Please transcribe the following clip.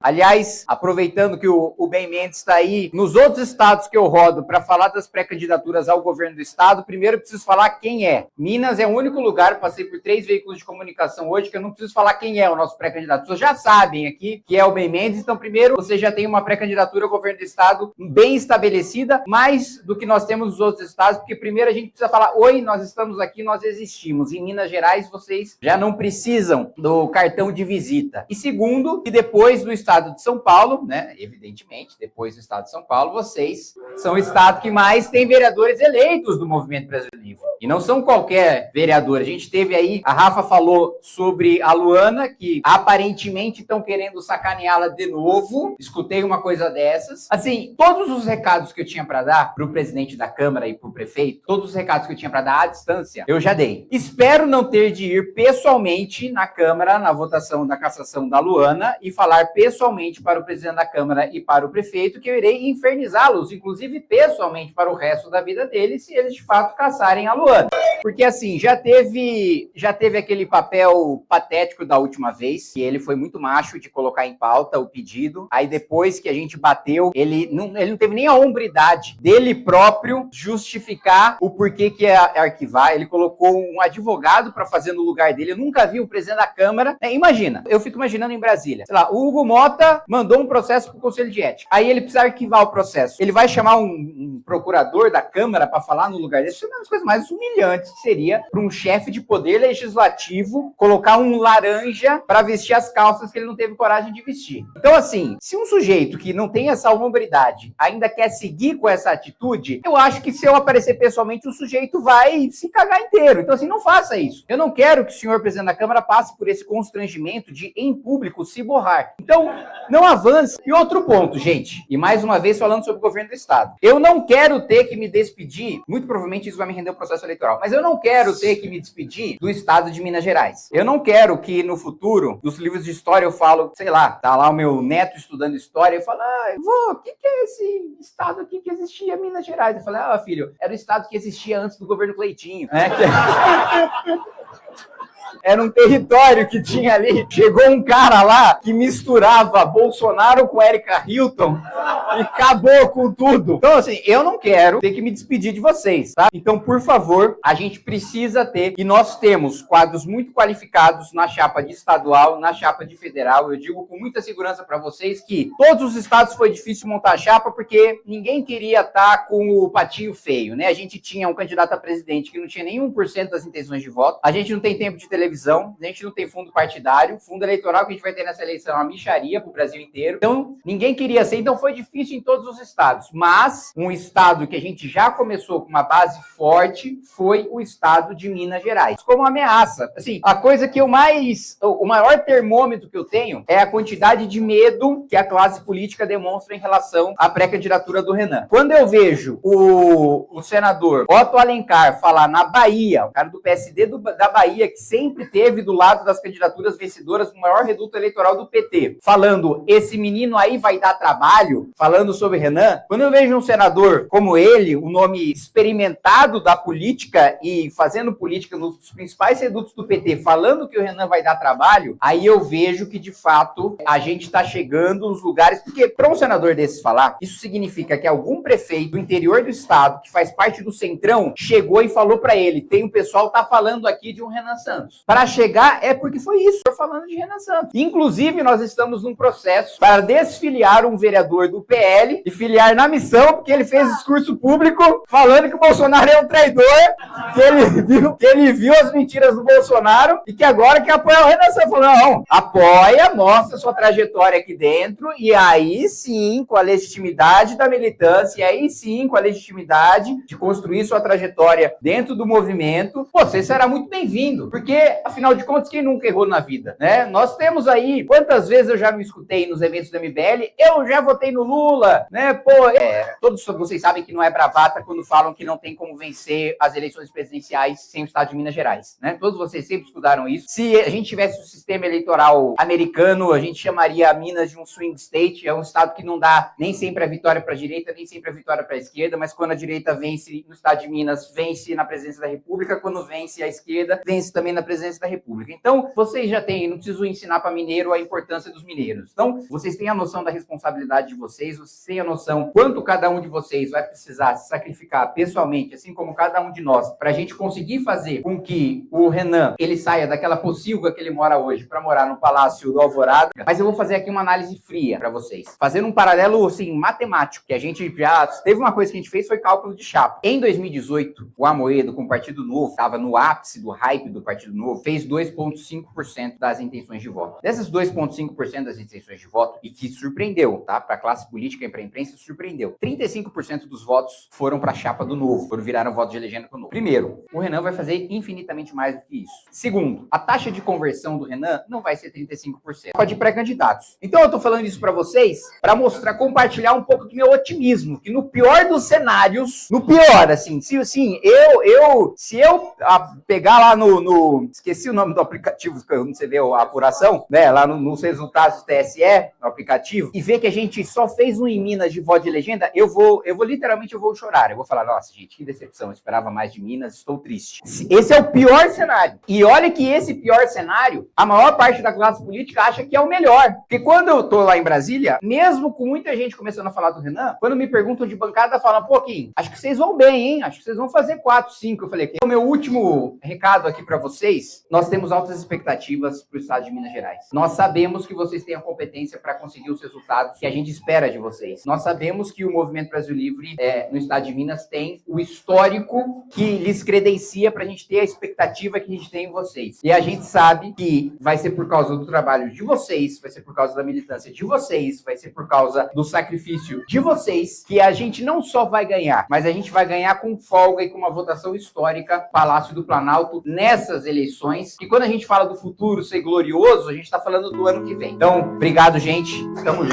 Aliás, aproveitando que o Ben Mendes está aí, nos outros estados que eu rodo para falar das pré-candidaturas ao governo do estado, primeiro eu preciso falar quem é. Minas é o único lugar, passei por 3 veículos de comunicação hoje, que eu não preciso falar quem é o nosso pré-candidato. Vocês já sabem aqui que é o Ben Mendes, então primeiro você já tem uma pré-candidatura ao governo do estado bem estabelecida, mais do que nós temos nos outros estados, porque primeiro a gente precisa falar, oi, nós estamos aqui, nós existimos. Em Minas Gerais, vocês já não precisam do cartão de visita. E segundo, que depois do estado de São Paulo, né, evidentemente, depois do estado de São Paulo, vocês são o estado que mais tem vereadores eleitos do Movimento Brasil Livre. E não são qualquer vereador. A gente teve aí, a Rafa falou sobre a Luana, que aparentemente estão querendo sacaneá-la de novo. Escutei uma coisa dessas. Assim, todos os recados que eu tinha para dar para o presidente da Câmara e para o prefeito, todos os recados que eu tinha para dar à distância, eu já dei. Espero não ter de ir pessoalmente na Câmara, na votação da cassação da Luana, e falar pessoalmente para o presidente da Câmara e para o prefeito que eu irei infernizá-los, inclusive pessoalmente para o resto da vida deles, se eles de fato caçarem a Luana. Porque assim, já teve aquele papel patético da última vez, que ele foi muito macho de colocar em pauta o pedido, aí depois que a gente bateu, ele não teve nem a hombridade dele próprio justificar o porquê que ia arquivar, ele colocou um advogado para fazer no lugar dele, eu nunca vi o presidente da Câmara, imagina, eu fico imaginando em Brasília, sei lá, o Hugo Mota mandou um processo para o Conselho de Ética, aí ele precisa arquivar o processo, ele vai chamar um procurador da Câmara para falar no lugar dele, isso é uma das coisas mais humilhantes que seria para um chefe de poder legislativo colocar um laranja para vestir as calças que ele não teve coragem de vestir. Então assim, se um sujeito que não tem essa hombridade ainda quer seguir com essa atitude, eu acho que se eu aparecer pessoalmente, o sujeito vai se cagar inteiro. Então assim, não faça isso. Eu não quero que o senhor presidente da Câmara passe por esse constrangimento de, em público, se borrar. Então, não avance. E outro ponto, gente, e mais uma vez falando sobre o governo do estado. Eu não quero ter que me despedir, muito provavelmente isso vai me render o processo eleitoral, mas eu não quero ter que me despedir do estado de Minas Gerais. Eu não quero que no futuro, dos livros de história eu falo, sei lá, tá lá o meu neto estudando história, eu falo, vô, o que é esse estado aqui que existia Minas Gerais? Eu falei, filho, era o estado que existia antes do governo Cleitinho, né? Era um território que tinha ali. Chegou um cara lá que misturava Bolsonaro com Erika Hilton e acabou com tudo. Então, assim, eu não quero ter que me despedir de vocês, tá? Então, por favor, a gente precisa ter, e nós temos quadros muito qualificados na chapa de estadual, na chapa de federal. Eu digo com muita segurança para vocês que todos os estados foi difícil montar a chapa porque ninguém queria estar com o patinho feio, né? A gente tinha um candidato a presidente que não tinha nem 1% das intenções de voto. A gente não tem tempo de televisão, a gente não tem fundo partidário, fundo eleitoral que a gente vai ter nessa eleição é uma mixaria pro Brasil inteiro. Então, ninguém queria ser, então foi difícil em todos os estados. Mas, um estado que a gente já começou com uma base forte foi o estado de Minas Gerais. Como ameaça. Assim, a coisa que o maior termômetro que eu tenho é a quantidade de medo que a classe política demonstra em relação à pré-candidatura do Renan. Quando eu vejo o senador Otto Alencar falar na Bahia, o cara do PSD da Bahia, que sempre teve do lado das candidaturas vencedoras no maior reduto eleitoral do PT, falando, esse menino aí vai dar trabalho, falando sobre Renan, quando eu vejo um senador como ele, um nome experimentado da política e fazendo política nos principais redutos do PT, falando que o Renan vai dar trabalho, aí eu vejo que, de fato, a gente está chegando nos lugares, porque para um senador desses falar, isso significa que algum prefeito do interior do estado, que faz parte do Centrão, chegou e falou para ele, tem um pessoal tá falando aqui de um Renan Santos. Para chegar, é porque foi isso, estou falando de Renan Santos. Inclusive, nós estamos num processo para desfiliar um vereador do PL e filiar na missão, porque ele fez discurso público falando que o Bolsonaro é um traidor, que ele viu as mentiras do Bolsonaro e que agora quer apoiar o Renan Santos. Falou, não, apoia, mostra sua trajetória aqui dentro e aí sim, com a legitimidade da militância, e aí sim, com a legitimidade de construir sua trajetória dentro do movimento, você será muito bem-vindo, porque, afinal de contas, quem nunca errou na vida, né? Nós temos aí, quantas vezes eu já me escutei nos eventos do MBL, eu já votei no Lula, Lula, né? Pô, todos vocês sabem que não é bravata quando falam que não tem como vencer as eleições presidenciais sem o estado de Minas Gerais, né? Todos vocês sempre estudaram isso. Se a gente tivesse o sistema eleitoral americano, a gente chamaria Minas de um swing state, é um estado que não dá nem sempre a vitória para a direita, nem sempre a vitória para a esquerda, mas quando a direita vence no estado de Minas, vence na presidência da República, quando vence a esquerda, vence também na presidência da República. Então, vocês já têm, não preciso ensinar para mineiro a importância dos mineiros. Então, vocês têm a noção da responsabilidade de vocês têm a noção quanto cada um de vocês vai precisar se sacrificar pessoalmente, assim como cada um de nós, para a gente conseguir fazer com que o Renan, ele saia daquela pocilga que ele mora hoje para morar no Palácio do Alvorada. Mas eu vou fazer aqui uma análise fria para vocês, fazendo um paralelo, assim, matemático, que a gente já teve uma coisa que a gente fez, foi cálculo de chapa. Em 2018, o Amoedo, com o Partido Novo, estava no ápice do hype do Partido Novo, fez 2,5% das intenções de voto. Dessas 2,5% das intenções de voto, e que surpreendeu, tá? Para a classe política e para a imprensa, surpreendeu. 35% dos votos foram para a chapa do Novo, foram viraram voto de legenda para o Novo. Primeiro, o Renan vai fazer infinitamente mais do que isso. Segundo, a taxa de conversão do Renan não vai ser 35%. Pode ir pré-candidatos. Então eu tô falando isso para vocês, para mostrar, compartilhar um pouco do meu otimismo, que no pior dos cenários, no pior, assim, se eu pegar lá esqueci o nome do aplicativo, quando você vê a apuração, né, lá nos resultados do TSE, no aplicativo, e ver que a gente só fez um em Minas de voto de legenda, eu vou literalmente chorar. Eu vou falar, nossa, gente, que decepção, eu esperava mais de Minas, estou triste. Esse é o pior cenário. E olha que esse pior cenário, a maior parte da classe política acha que é o melhor. Porque quando eu tô lá em Brasília, mesmo com muita gente começando a falar do Renan, quando me perguntam de bancada, falam, pô, Kim, acho que vocês vão bem, hein? Acho que vocês vão fazer 4, 5. Eu falei, o meu último recado aqui para vocês, nós temos altas expectativas para o estado de Minas Gerais. Nós sabemos que vocês têm a competência para conseguir os resultados que a gente espera de vocês. Nós sabemos que o Movimento Brasil Livre no estado de Minas tem o histórico que lhes credencia para a gente ter a expectativa que a gente tem em vocês. E a gente sabe que vai ser por causa do trabalho de vocês, vai ser por causa da militância de vocês, vai ser por causa do sacrifício de vocês, que a gente não só vai ganhar, mas a gente vai ganhar com folga e com uma votação histórica, Palácio do Planalto, nessas eleições. E quando a gente fala do futuro ser glorioso, a gente está falando do ano que vem. Então, obrigado, gente. Tamo junto.